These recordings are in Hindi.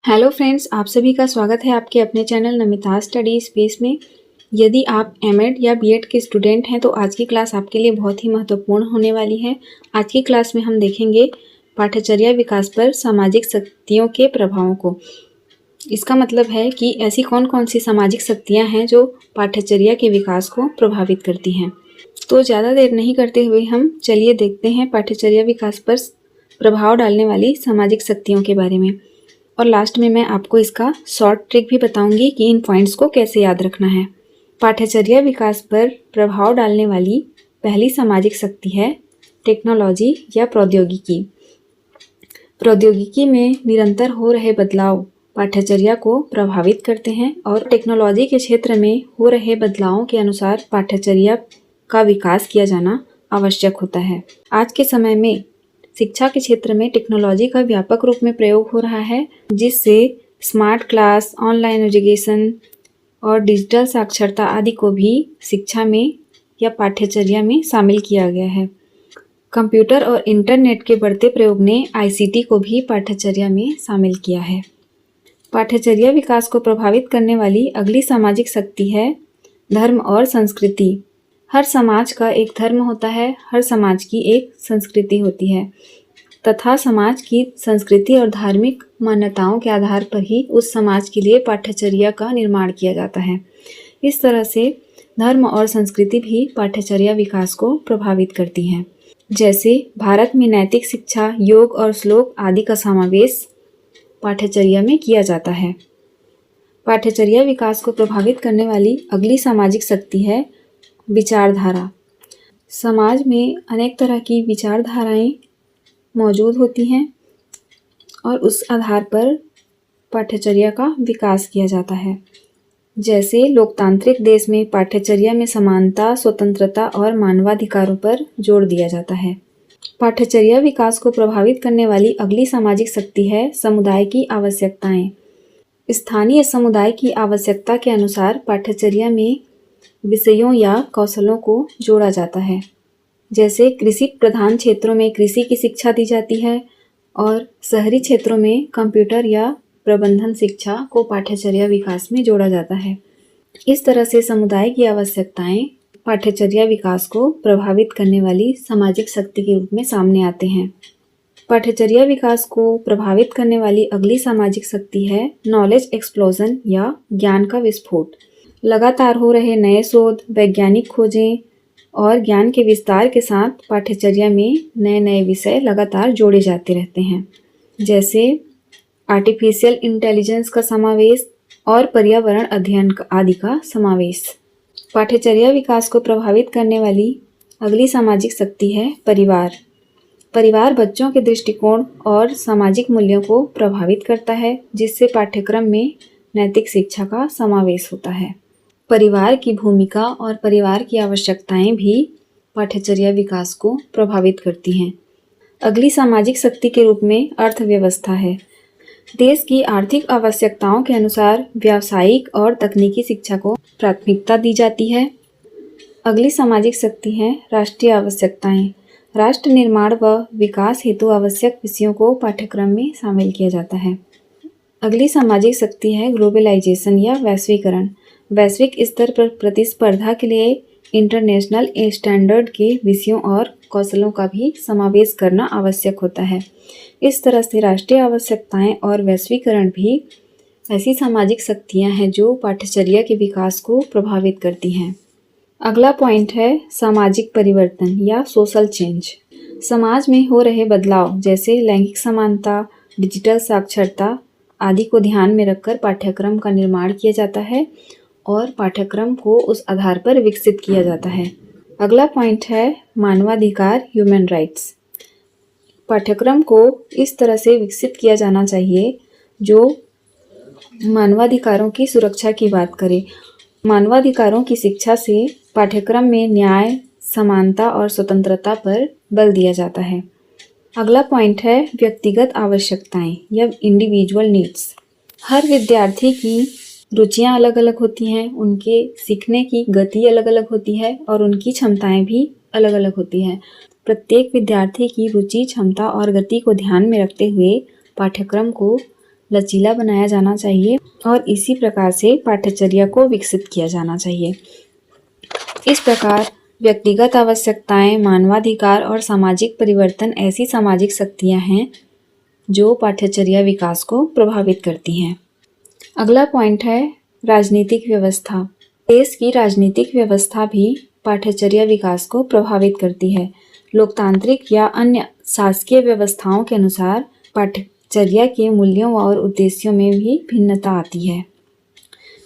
हेलो फ्रेंड्स, आप सभी का स्वागत है आपके अपने चैनल नमिता स्टडी स्पेस में। यदि आप एमएड या बीएड के स्टूडेंट हैं तो आज की क्लास आपके लिए बहुत ही महत्वपूर्ण होने वाली है। आज की क्लास में हम देखेंगे पाठ्यचर्या विकास पर सामाजिक शक्तियों के प्रभावों को। इसका मतलब है कि ऐसी कौन कौन सी सामाजिक शक्तियाँ हैं जो पाठ्यचर्या के विकास को प्रभावित करती हैं। तो ज़्यादा देर नहीं करते हुए हम चलिए देखते हैं पाठ्यचर्या विकास पर प्रभाव डालने वाली सामाजिक शक्तियों के बारे में। और लास्ट में मैं आपको इसका शॉर्ट ट्रिक भी बताऊंगी कि इन पॉइंट्स को कैसे याद रखना है। पाठ्यचर्या विकास पर प्रभाव डालने वाली पहली सामाजिक शक्ति है टेक्नोलॉजी या प्रौद्योगिकी। प्रौद्योगिकी में निरंतर हो रहे बदलाव पाठ्यचर्या को प्रभावित करते हैं और टेक्नोलॉजी के क्षेत्र में हो रहे बदलावों के अनुसार पाठ्यचर्या का विकास किया जाना आवश्यक होता है। आज के समय में शिक्षा के क्षेत्र में टेक्नोलॉजी का व्यापक रूप में प्रयोग हो रहा है, जिससे स्मार्ट क्लास, ऑनलाइन एजुकेशन और डिजिटल साक्षरता आदि को भी शिक्षा में या पाठ्यचर्या में शामिल किया गया है। कंप्यूटर और इंटरनेट के बढ़ते प्रयोग ने आईसीटी को भी पाठ्यचर्या में शामिल किया है। पाठ्यचर्या विकास को प्रभावित करने वाली अगली सामाजिक शक्ति है धर्म और संस्कृति। हर समाज का एक धर्म होता है, हर समाज की एक संस्कृति होती है तथा समाज की संस्कृति और धार्मिक मान्यताओं के आधार पर ही उस समाज के लिए पाठ्यचर्या का निर्माण किया जाता है। इस तरह से धर्म और संस्कृति भी पाठ्यचर्या विकास को प्रभावित करती हैं। जैसे भारत में नैतिक शिक्षा, योग और श्लोक आदि का समावेश पाठ्यचर्या में किया जाता है। पाठ्यचर्या विकास को प्रभावित करने वाली अगली सामाजिक शक्ति है विचारधारा। समाज में अनेक तरह की विचारधाराएं मौजूद होती हैं और उस आधार पर पाठ्यचर्या का विकास किया जाता है। जैसे लोकतांत्रिक देश में पाठ्यचर्या में समानता, स्वतंत्रता और मानवाधिकारों पर जोर दिया जाता है। पाठ्यचर्या विकास को प्रभावित करने वाली अगली सामाजिक शक्ति है समुदाय की आवश्यकताएं। स्थानीय समुदाय की आवश्यकता के अनुसार पाठ्यचर्या में विषयों या कौशलों को जोड़ा जाता है। जैसे कृषि प्रधान क्षेत्रों में कृषि की शिक्षा दी जाती है और शहरी क्षेत्रों में कंप्यूटर या प्रबंधन शिक्षा को पाठ्यचर्या विकास में जोड़ा जाता है। इस तरह से समुदाय की आवश्यकताएं पाठ्यचर्या विकास को प्रभावित करने वाली सामाजिक शक्ति के रूप में सामने आते हैं। पाठ्यचर्या विकास को प्रभावित करने वाली अगली सामाजिक शक्ति है नॉलेज एक्सप्लोजन या ज्ञान का विस्फोट। लगातार हो रहे नए शोध, वैज्ञानिक खोजें और ज्ञान के विस्तार के साथ पाठ्यचर्या में नए नए विषय लगातार जोड़े जाते रहते हैं। जैसे आर्टिफिशियल इंटेलिजेंस का समावेश और पर्यावरण अध्ययन आदि का समावेश। पाठ्यचर्या विकास को प्रभावित करने वाली अगली सामाजिक शक्ति है परिवार। परिवार बच्चों के दृष्टिकोण और सामाजिक मूल्यों को प्रभावित करता है, जिससे पाठ्यक्रम में नैतिक शिक्षा का समावेश होता है। परिवार की भूमिका और परिवार की आवश्यकताएं भी पाठ्यचर्या विकास को प्रभावित करती हैं। अगली सामाजिक शक्ति के रूप में अर्थव्यवस्था है। देश की आर्थिक आवश्यकताओं के अनुसार व्यावसायिक और तकनीकी शिक्षा को प्राथमिकता दी जाती है। अगली सामाजिक शक्ति है राष्ट्रीय आवश्यकताएं। राष्ट्र निर्माण व विकास हेतु आवश्यक विषयों को पाठ्यक्रम में शामिल किया जाता है। अगली सामाजिक शक्ति है ग्लोबलाइजेशन या वैश्वीकरण। वैश्विक स्तर पर प्रतिस्पर्धा के लिए इंटरनेशनल स्टैंडर्ड के विषयों और कौशलों का भी समावेश करना आवश्यक होता है। इस तरह से राष्ट्रीय आवश्यकताएं और वैश्वीकरण भी ऐसी सामाजिक शक्तियां हैं जो पाठ्यचर्या के विकास को प्रभावित करती हैं। अगला पॉइंट है सामाजिक परिवर्तन या सोशल चेंज। समाज में हो रहे बदलाव जैसे लैंगिक समानता, डिजिटल साक्षरता आदि को ध्यान में रखकर पाठ्यक्रम का निर्माण किया जाता है और पाठ्यक्रम को उस आधार पर विकसित किया जाता है। अगला पॉइंट है मानवाधिकार, ह्यूमन राइट्स। पाठ्यक्रम को इस तरह से विकसित किया जाना चाहिए जो मानवाधिकारों की सुरक्षा की बात करे। मानवाधिकारों की शिक्षा से पाठ्यक्रम में न्याय, समानता और स्वतंत्रता पर बल दिया जाता है। अगला पॉइंट है व्यक्तिगत आवश्यकताएं या इंडिविजुअल नीड्स। हर विद्यार्थी की रुचियां अलग अलग होती हैं, उनके सीखने की गति अलग अलग होती है और उनकी क्षमताएं भी अलग अलग होती हैं। प्रत्येक विद्यार्थी की रुचि, क्षमता और गति को ध्यान में रखते हुए पाठ्यक्रम को लचीला बनाया जाना चाहिए और इसी प्रकार से पाठ्यचर्या को विकसित किया जाना चाहिए। इस प्रकार व्यक्तिगत आवश्यकताएं, मानवाधिकार और सामाजिक परिवर्तन ऐसी सामाजिक शक्तियां हैं जो पाठ्यचर्या विकास को प्रभावित करती हैं। अगला पॉइंट है राजनीतिक व्यवस्था। देश की राजनीतिक व्यवस्था भी पाठ्यचर्या विकास को प्रभावित करती है। लोकतांत्रिक या अन्य शासकीय व्यवस्थाओं के अनुसार पाठ्यचर्या के मूल्यों और उद्देश्यों में भी भिन्नता आती है।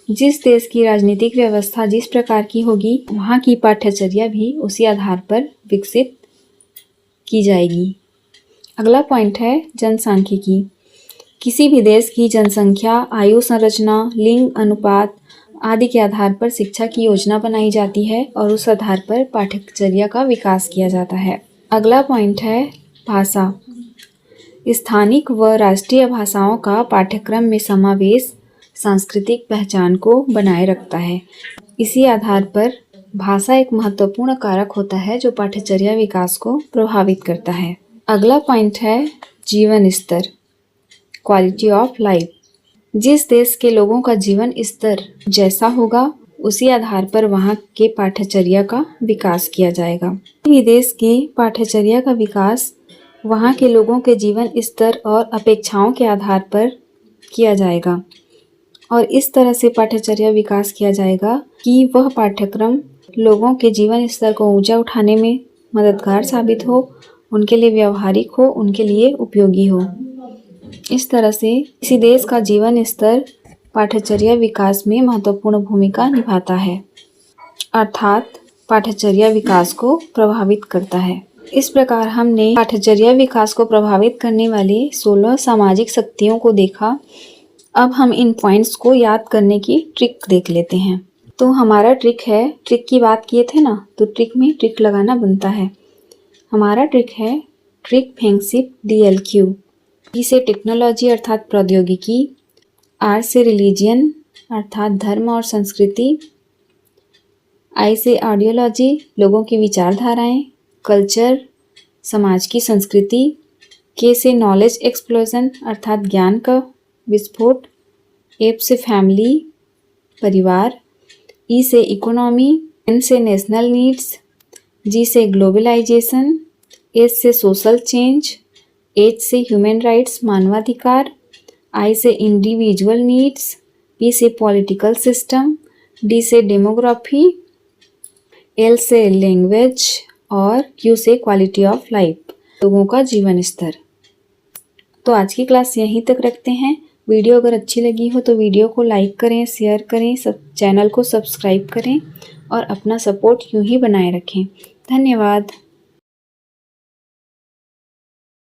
जिस देश की राजनीतिक व्यवस्था जिस प्रकार की होगी, वहाँ की पाठ्यचर्या भी उसी आधार पर विकसित की जाएगी। अगला पॉइंट है जनसांख्यिकी। किसी भी देश की जनसंख्या, आयु संरचना, लिंग अनुपात आदि के आधार पर शिक्षा की योजना बनाई जाती है और उस आधार पर पाठ्यचर्या का विकास किया जाता है। अगला पॉइंट है भाषा। स्थानिक व राष्ट्रीय भाषाओं का पाठ्यक्रम में समावेश सांस्कृतिक पहचान को बनाए रखता है। इसी आधार पर भाषा एक महत्वपूर्ण कारक होता है जो पाठ्यचर्या विकास को प्रभावित करता है। अगला पॉइंट है जीवन स्तर, क्वालिटी ऑफ लाइफ। जिस देश के लोगों का जीवन स्तर जैसा होगा, उसी आधार पर वहाँ के पाठ्यचर्या का विकास किया जाएगा। किसी देश के पाठ्यचर्या का विकास वहाँ के लोगों के जीवन स्तर और अपेक्षाओं के आधार पर किया जाएगा और इस तरह से पाठ्यचर्या विकास किया जाएगा कि वह पाठ्यक्रम लोगों के जीवन स्तर को ऊंचा उठाने में मददगार साबित हो, उनके लिए व्यवहारिक हो, उनके लिए उपयोगी हो। इस तरह से किसी देश का जीवन स्तर पाठ्यचर्या विकास में महत्वपूर्ण भूमिका निभाता है, अर्थात पाठ्यचर्या विकास को प्रभावित करता है। इस प्रकार हमने पाठ्यचर्या विकास को प्रभावित करने वाले 16 सामाजिक शक्तियों को देखा। अब हम इन पॉइंट्स को याद करने की ट्रिक देख लेते हैं। तो हमारा ट्रिक है, ट्रिक की बात किए थे ना, तो ट्रिक में ट्रिक लगाना बनता है। हमारा ट्रिक है ट्रिक फेंगशिप DLQ। टी से टेक्नोलॉजी अर्थात प्रौद्योगिकी, R से रिलीजियन अर्थात धर्म और संस्कृति, I से आइडियोलॉजी लोगों की विचारधाराएं, कल्चर समाज की संस्कृति, K से नॉलेज एक्सप्लोजन अर्थात ज्ञान का विस्फोट, F से फैमिली परिवार, E से इकोनॉमी, N से नेशनल नीड्स, G से ग्लोबलाइजेशन, S से सोशल चेंज, H से ह्यूमन राइट्स मानवाधिकार, I से इंडिविजुअल नीड्स, P से पॉलिटिकल सिस्टम, D से डेमोग्राफी, L से लैंग्वेज और Q से क्वालिटी ऑफ लाइफ लोगों का जीवन स्तर। तो आज की क्लास यहीं तक रखते हैं। वीडियो अगर अच्छी लगी हो तो वीडियो को लाइक करें, शेयर करें, चैनल को सब्सक्राइब करें और अपना सपोर्ट यूं ही बनाए रखें। धन्यवाद।